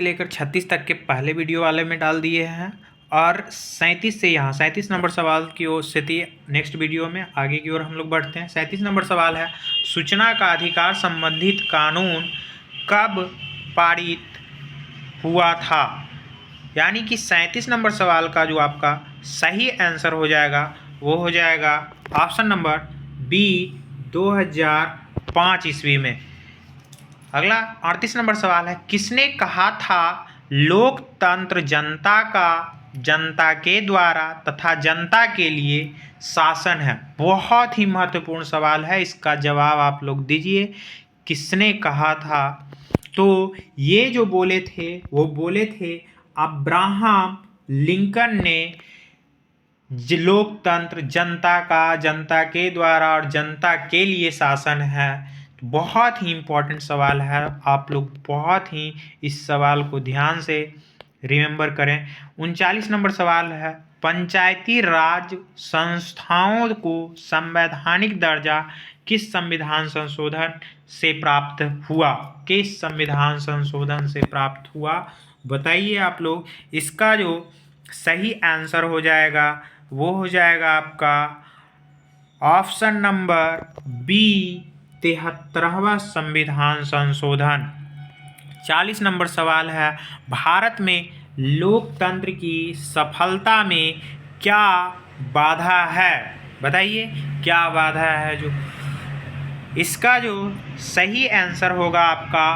लेकर 36 तक के पहले वीडियो वाले में डाल दिए हैं और 37 से यहाँ 37 नंबर सवाल की ओर से थी। नेक्स्ट वीडियो में आगे की ओर हम लोग बढ़ते हैं। 37 नंबर सवाल है, सूचना का अधिकार संबंधित कानून कब पारित हुआ था? यानी कि 37 नंबर सवाल का जो आपका सही आंसर हो जाएगा वो हो जाएगा ऑप्शन नंबर बी 2005 ईस्वी में। अगला 38 नंबर सवाल है, किसने कहा था लोकतंत्र जनता का, जनता के द्वारा तथा जनता के लिए शासन है? बहुत ही महत्वपूर्ण सवाल है, इसका जवाब आप लोग दीजिए। किसने कहा था? तो ये जो बोले थे वो बोले थे अब्राहम लिंकन ने। लोकतंत्र जनता का, जनता के द्वारा और जनता के लिए शासन है। बहुत ही इम्पोर्टेंट सवाल है, आप लोग बहुत ही इस सवाल को ध्यान से रिमेंबर करें। 39 नंबर सवाल है, पंचायती राज संस्थाओं को संवैधानिक दर्जा किस संविधान संशोधन से प्राप्त हुआ? किस संविधान संशोधन से प्राप्त हुआ बताइए आप लोग। इसका जो सही आंसर हो जाएगा वो हो जाएगा आपका ऑप्शन नंबर बी 73वां संविधान संशोधन। 40 नंबर सवाल है, भारत में लोकतंत्र की सफलता में क्या बाधा है? बताइए क्या बाधा है जो। इसका जो सही आंसर होगा आपका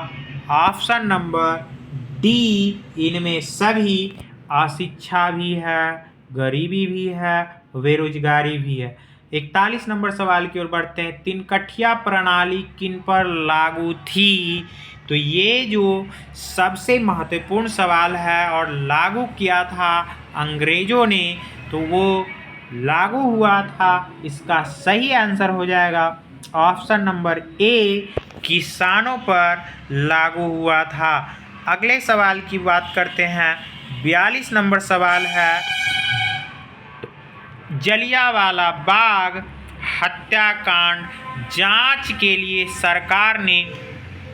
ऑप्शन नंबर डी, इनमें सभी अशिक्षा भी है, गरीबी भी है, बेरोजगारी भी है। 41 नंबर सवाल की ओर बढ़ते हैं, तिनकठिया प्रणाली किन पर लागू थी? तो ये जो सबसे महत्वपूर्ण सवाल है और लागू किया था अंग्रेजों ने, तो वो लागू हुआ था। इसका सही आंसर हो जाएगा ऑप्शन नंबर ए, किसानों पर लागू हुआ था। अगले सवाल की बात करते हैं। 42 नंबर सवाल है, जलियांवाला बाग हत्याकांड जांच के लिए सरकार ने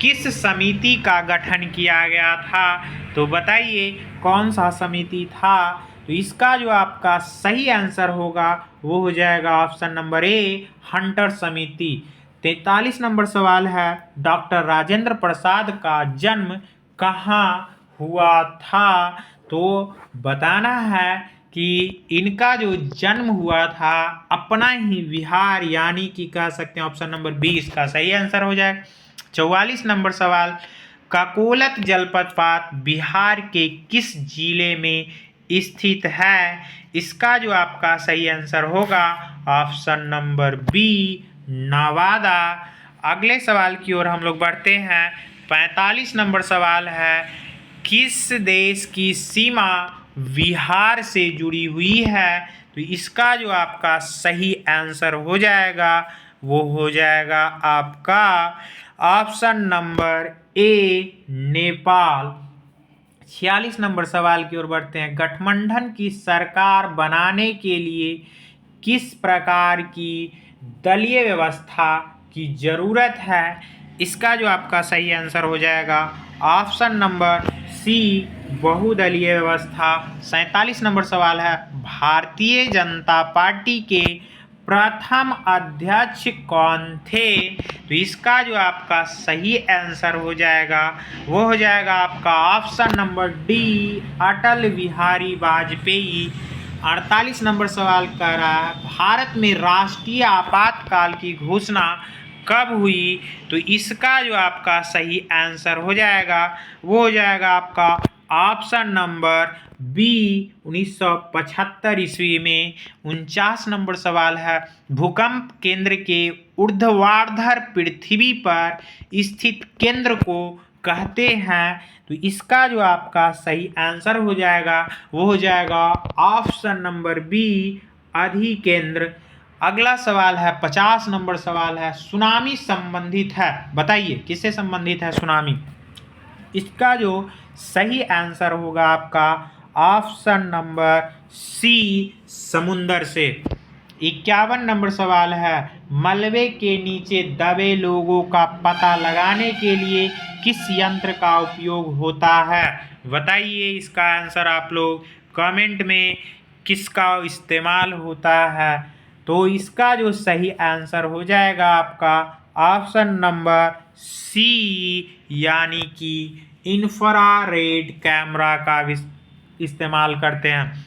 किस समिति का गठन किया गया था? तो बताइए कौन सा समिति था? तो इसका जो आपका सही आंसर होगा वो हो जाएगा ऑप्शन नंबर ए, हंटर समिति। 43 नंबर सवाल है, डॉक्टर राजेंद्र प्रसाद का जन्म कहाँ हुआ था? तो बताना है कि इनका जो जन्म हुआ था अपना ही बिहार, यानी कि कह सकते हैं ऑप्शन नंबर बी इसका सही आंसर हो जाएगा। 44 नंबर सवाल, काकोलत जलप्रपात बिहार के किस जिले में स्थित है? इसका जो आपका सही आंसर होगा ऑप्शन नंबर बी, नवादा। अगले सवाल की ओर हम लोग बढ़ते हैं। 45 नंबर सवाल है, किस देश की सीमा बिहार से जुड़ी हुई है? तो इसका जो आपका सही आंसर हो जाएगा वो हो जाएगा आपका option number A, Nepal. 46 number सवाल की ओर बढ़ते हैं, गठबंधन की सरकार बनाने के लिए किस प्रकार की दलीय व्यवस्था की जरूरत है? इसका जो आपका सही आंसर हो जाएगा ऑप्शन नंबर सी, बहुदलीय व्यवस्था। 47 नंबर सवाल है, भारतीय जनता पार्टी के प्रथम अध्यक्ष कौन थे? तो इसका जो आपका सही आंसर हो जाएगा वो हो जाएगा आपका option number D, Atal Bihari Vajpayee. 48 number सवाल कर रहा है, भारत में राष्ट्रीय आपातकाल की घोषणा कब हुई? तो इसका जो आपका सही आंसर हो जाएगा वो हो जाएगा आपका ऑप्शन नंबर बी, 1975 ईस्वी में। 49 नंबर सवाल है, भूकंप केंद्र के ऊर्ध्वाधर पृथ्वी पर स्थित केंद्र को कहते हैं? तो इसका जो आपका सही आंसर हो जाएगा वो हो जाएगा ऑप्शन नंबर बी, अधिकेंद्र। अगला सवाल है 50 नंबर सवाल है, सुनामी संबंधित है, बताइए किससे संबंधित है सुनामी? इसका जो सही आंसर होगा आपका ऑप्शन नंबर सी, समुंदर से। 51 नंबर सवाल है, मलबे के नीचे दबे लोगों का पता लगाने के लिए किस यंत्र का उपयोग होता है? बताइए इसका आंसर आप लोग कमेंट में, किसका इस्तेमाल होता है? तो इसका जो सही आंसर हो जाएगा आपका ऑप्शन नंबर सी, यानी कि इंफ्रारेड कैमरा का इस्तेमाल करते हैं।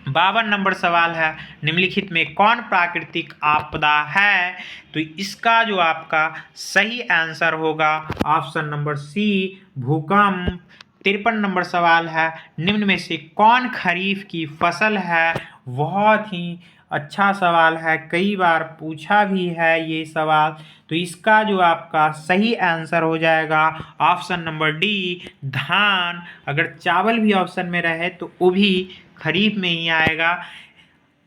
52 नंबर सवाल है, निम्नलिखित में कौन प्राकृतिक आपदा है? तो इसका जो आपका सही आंसर होगा ऑप्शन नंबर सी, भूकंप। 53 नंबर सवाल है, निम्न में से कौन खरीफ की फसल है? बहुत ही अच्छा सवाल है, कई बार पूछा भी है ये सवाल। तो इसका जो आपका सही आंसर हो जाएगा ऑप्शन नंबर डी, धान। अगर चावल भी ऑप्शन में रहे तो वो भी खरीफ में ही आएगा।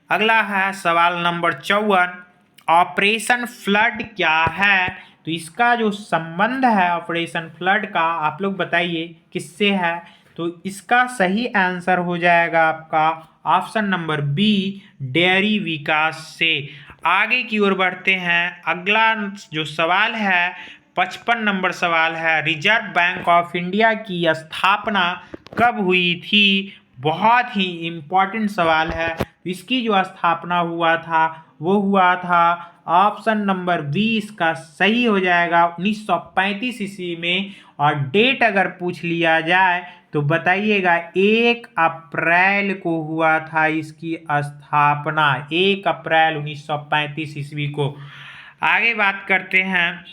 अगला है सवाल नंबर 54, ऑपरेशन फ्लड क्या है? तो इसका जो संबंध है ऑपरेशन फ्लड का, आप लोग बताइए किससे है? तो इसका सही आंसर हो जाएगा आपका ऑप्शन नंबर बी, डेयरी विकास से। आगे की ओर बढ़ते हैं। अगला जो सवाल है 55 नंबर सवाल है, रिजर्व बैंक ऑफ इंडिया की स्थापना कब हुई थी? बहुत ही इम्पोर्टेंट सवाल है। इसकी जो स्थापना हुआ था वो हुआ था ऑप्शन नंबर 20 का सही हो जाएगा 1935 ईस्वी में। और डेट अगर पूछ लिया जाए तो बताइएगा 1 अप्रैल को हुआ था इसकी स्थापना, 1 अप्रैल 1935 ईस्वी को। आगे बात करते हैं।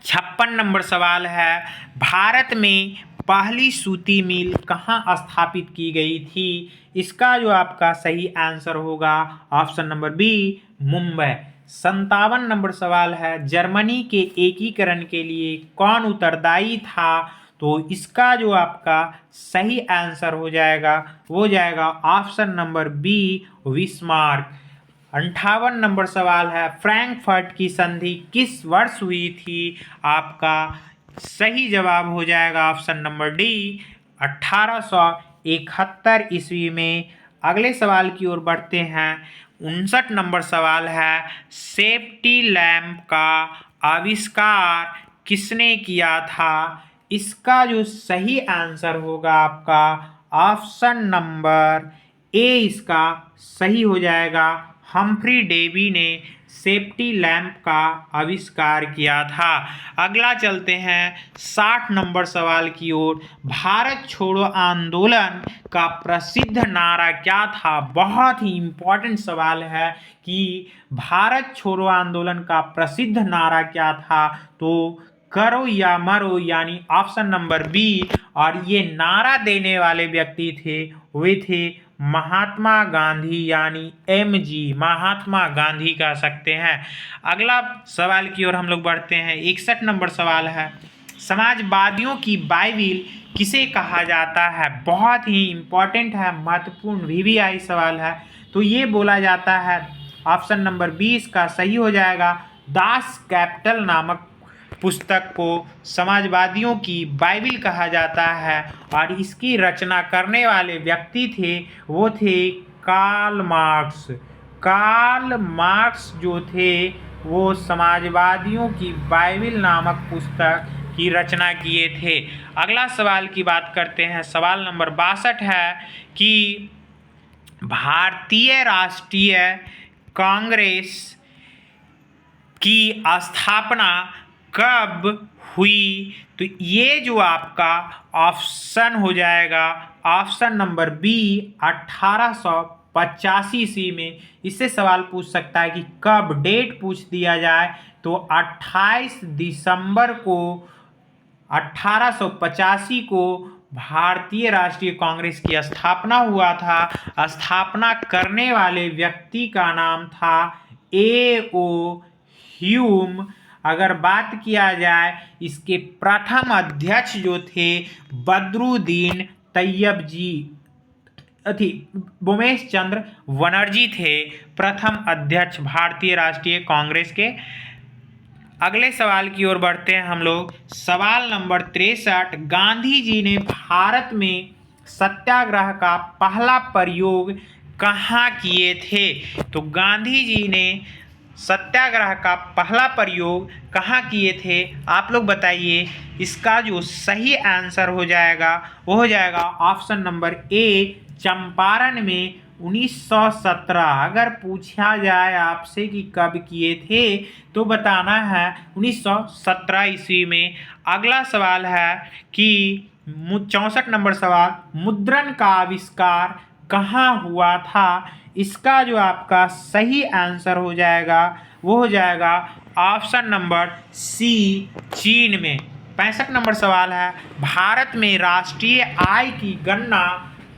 56 नंबर सवाल है, भारत में पहली सूती मिल कहाँ स्थापित की गई थी? इसका जो आपका सही आंसर होगा ऑप्शन नंबर बी, मुंबई। 57 नंबर सवाल है, जर्मनी के एकीकरण के लिए कौन उत्तरदायी था? तो इसका जो आपका सही आंसर हो जाएगा वो जाएगा ऑप्शन नंबर बी, बिस्मार्क। 58 नंबर सवाल है, फ्रैंकफर्ट की संधि किस वर्ष हुई थी? आपका सही जवाब हो जाएगा ऑप्शन नंबर डी, 1871 ईस्वी में। अगले सवाल की ओर बढ़ते हैं। 59 नंबर सवाल है, सेफ्टी लैंप का आविष्कार किसने किया था? इसका जो सही आंसर होगा आपका ऑप्शन नंबर ए, इसका सही हो जाएगा हम्फ्री डेवी ने सेफ्टी लैंप का आविष्कार किया था। अगला चलते हैं 60 नंबर सवाल की ओर। भारत छोड़ो आंदोलन का प्रसिद्ध नारा क्या था? बहुत ही इम्पोर्टेंट सवाल है कि भारत छोड़ो आंदोलन का प्रसिद्ध नारा क्या था? तो करो या मरो, यानी ऑप्शन नंबर बी। और ये नारा देने वाले व्यक्ति थे, वे थे महात्मा गांधी, यानी एमजी, महात्मा गांधी कह सकते हैं। अगला सवाल की ओर हम लोग बढ़ते हैं। 61 नंबर सवाल है, समाजवादियों की बाइबिल किसे कहा जाता है? बहुत ही इम्पोर्टेंट है, महत्वपूर्ण वीवीआई सवाल है। तो ये बोला जाता है ऑप्शन नंबर 20 का सही हो जाएगा, दास कैपिटल नामक पुस्तक को समाजवादियों की बाइबिल कहा जाता है। और इसकी रचना करने वाले व्यक्ति थे, वो थे कार्ल मार्क्स। कार्ल मार्क्स जो थे वो समाजवादियों की बाइबिल नामक पुस्तक की रचना किए थे। अगला सवाल की बात करते हैं। सवाल नंबर 62 है कि भारतीय राष्ट्रीय कांग्रेस की स्थापना कब हुई? तो ये जो आपका ऑप्शन हो जाएगा ऑप्शन नंबर बी, 1885 ईस्वी में। इससे सवाल पूछ सकता है कि कब, डेट पूछ दिया जाए तो 28 दिसंबर को 1885 को भारतीय राष्ट्रीय कांग्रेस की स्थापना हुआ था। स्थापना करने वाले व्यक्ति का नाम था ए.ओ. ह्यूम। अगर बात किया जाए इसके प्रथम अध्यक्ष जो थे बदरुद्दीन तैयब जी, भूमेश चंद्र बनर्जी थे प्रथम अध्यक्ष भारतीय राष्ट्रीय कांग्रेस के। अगले सवाल की ओर बढ़ते हैं हम लोग। सवाल नंबर 63, गांधी जी ने भारत में सत्याग्रह का पहला प्रयोग कहाँ किए थे? तो गांधी जी ने सत्याग्रह का पहला प्रयोग कहाँ किए थे? आप लोग बताइए। इसका जो सही आंसर हो जाएगा वो हो जाएगा ऑप्शन नंबर ए, चंपारण में 1917। अगर पूछा जाए आपसे कि कब किए थे तो बताना है 1917 ईस्वी में। अगला सवाल है कि 64 नंबर सवाल, मुद्रण का आविष्कार कहाँ हुआ था? इसका जो आपका सही आंसर हो जाएगा वो हो जाएगा ऑप्शन नंबर सी, चीन में। 65 नंबर सवाल है, भारत में राष्ट्रीय आय की गणना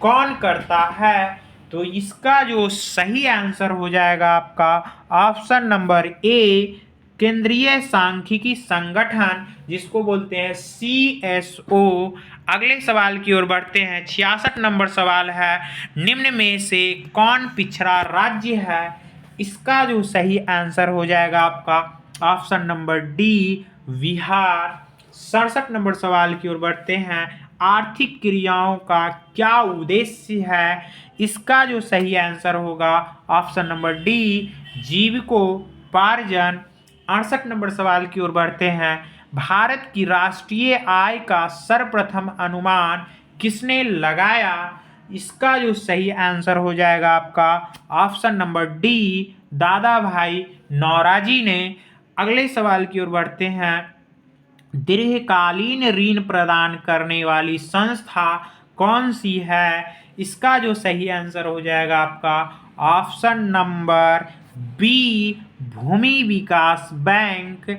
कौन करता है? तो इसका जो सही आंसर हो जाएगा आपका ऑप्शन नंबर ए, केंद्रीय सांख्यिकी संगठन, जिसको बोलते हैं CSO। अगले सवाल की ओर बढ़ते हैं। 66 नंबर सवाल है, निम्न में से कौन पिछड़ा राज्य है? इसका जो सही आंसर हो जाएगा आपका option number D, Bihar. 67 number सवाल की ओर बढ़ते हैं। आर्थिक क्रियाओं का क्या उद्देश्य है? इसका जो सही आंसर होगा ऑप्शन नंबर डी, जीविकोपार्जन। 68 नंबर सवाल की ओर बढ़ते हैं। भारत की राष्ट्रीय आय का सर्वप्रथम अनुमान किसने लगाया? इसका जो सही आंसर हो जाएगा आपका ऑप्शन नंबर डी, दादा भाई नौरोजी ने। अगले सवाल की ओर बढ़ते हैं। दीर्घकालीन ऋण प्रदान करने वाली संस्था कौन सी है? इसका जो सही आंसर हो जाएगा आपका ऑप्शन नंबर बी, भूमि विकास बैंक।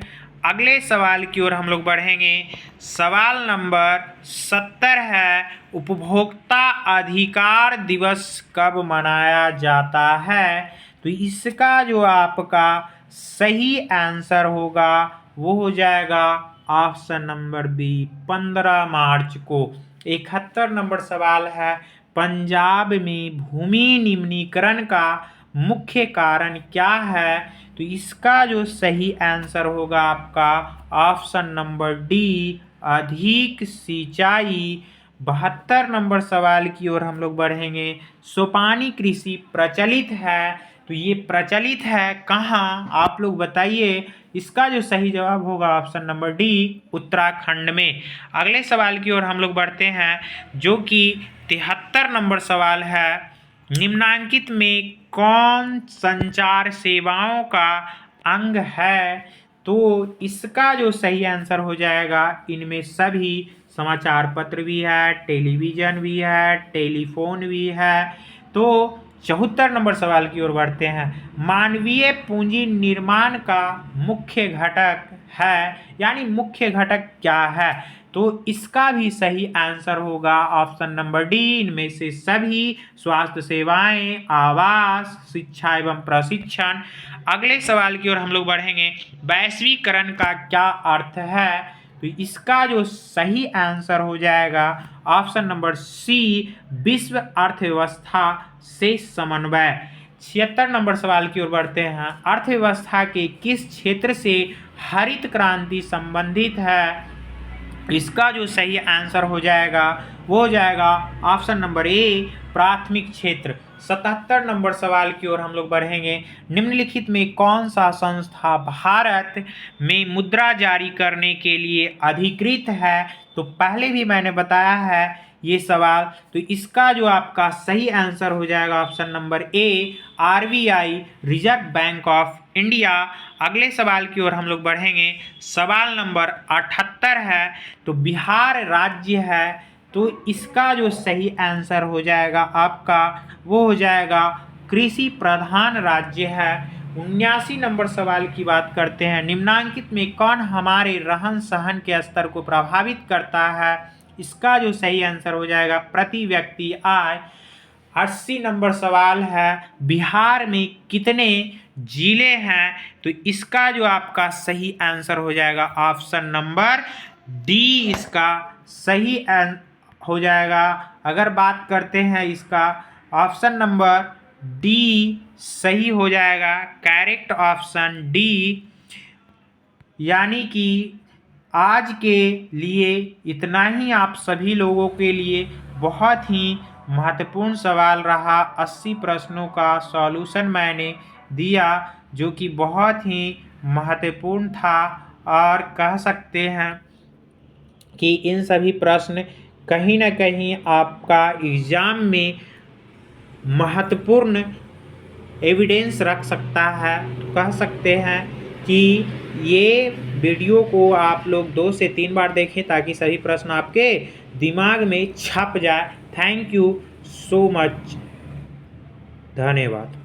अगले सवाल की ओर हम लोग बढ़ेंगे। सवाल नंबर 70 है, उपभोक्ता अधिकार दिवस कब मनाया जाता है? तो इसका जो आपका सही आंसर होगा वो हो जाएगा ऑप्शन नंबर बी, 15 मार्च को। 71 नंबर सवाल है, पंजाब में भूमि निम्नीकरण का मुख्य कारण क्या है? तो इसका जो सही आंसर होगा आपका ऑप्शन नंबर डी, अधिक सिंचाई। 72 नंबर सवाल की ओर हम लोग बढ़ेंगे। सोपानी कृषि प्रचलित है, तो ये प्रचलित है कहाँ? आप लोग बताइए। इसका जो सही जवाब होगा ऑप्शन नंबर डी, उत्तराखंड में। अगले सवाल की ओर हम लोग बढ़ते हैं, जो कि 73 नंबर सवाल है, निम्नांकित में कौन संचार सेवाओं का अंग है? तो इसका जो सही आंसर हो जाएगा, इनमें सभी समाचार पत्र भी है, टेलीविज़न भी है, टेलीफोन भी है। तो 74 नंबर सवाल की ओर बढ़ते हैं। मानवीय पूंजी निर्माण का मुख्य घटक है, यानी मुख्य घटक क्या है? तो इसका भी सही आंसर होगा ऑप्शन नंबर डी, इनमें से सभी स्वास्थ्य सेवाएं, आवास, शिक्षा एवं प्रशिक्षण। अगले सवाल की ओर हम लोग बढ़ेंगे। वैश्वीकरण का क्या अर्थ है? तो इसका जो सही आंसर हो जाएगा ऑप्शन नंबर सी, विश्व अर्थव्यवस्था से समन्वय। 76 नंबर सवाल की ओर बढ़ते हैं। अर्थव्यवस्था के किस क्षेत्र से हरित क्रांति संबंधित है? इसका जो सही आंसर हो जाएगा वो हो जाएगा ऑप्शन नंबर ए, प्राथमिक क्षेत्र। 77 नंबर सवाल की ओर हम लोग बढ़ेंगे। निम्नलिखित में कौन सा संस्था भारत में मुद्रा जारी करने के लिए अधिकृत है? तो पहले भी मैंने बताया है ये सवाल, तो इसका जो आपका सही आंसर हो जाएगा option number A, RBI, reserve bank of India. अगले सवाल की ओर हम लोग बढ़ेंगे। सवाल नंबर 78 है, तो बिहार राज्य है, तो इसका जो सही आंसर हो जाएगा आपका वो हो जाएगा कृषि प्रधान राज्य है। 79 नंबर सवाल की बात करते हैं। निम्नांकित में कौन हमारे रहन सहन के स्तर को प्रभावित करता है? इसका जो सही आंसर हो जाएगा प्रति व्यक्ति आय। 80 नंबर सवाल है, बिहार में कितने जिले हैं? तो इसका जो आपका सही आंसर हो जाएगा ऑप्शन नंबर डी, इसका सही हो जाएगा। अगर बात करते हैं इसका, ऑप्शन नंबर डी सही हो जाएगा, करेक्ट ऑप्शन डी। यानी कि आज के लिए इतना ही, आप सभी लोगों के लिए बहुत ही महत्वपूर्ण सवाल रहा। 80 प्रश्नों का सॉल्यूशन मैंने दिया जो कि बहुत ही महत्वपूर्ण था और कह सकते हैं कि इन सभी प्रश्न कहीं ना कहीं आपका एग्ज़ाम में महत्वपूर्ण एविडेंस रख सकता है। तो कह सकते हैं कि ये वीडियो को आप लोग 2 से 3 बार देखें ताकि सभी प्रश्न आपके दिमाग में छप जाए। Thank you so much. धन्यवाद।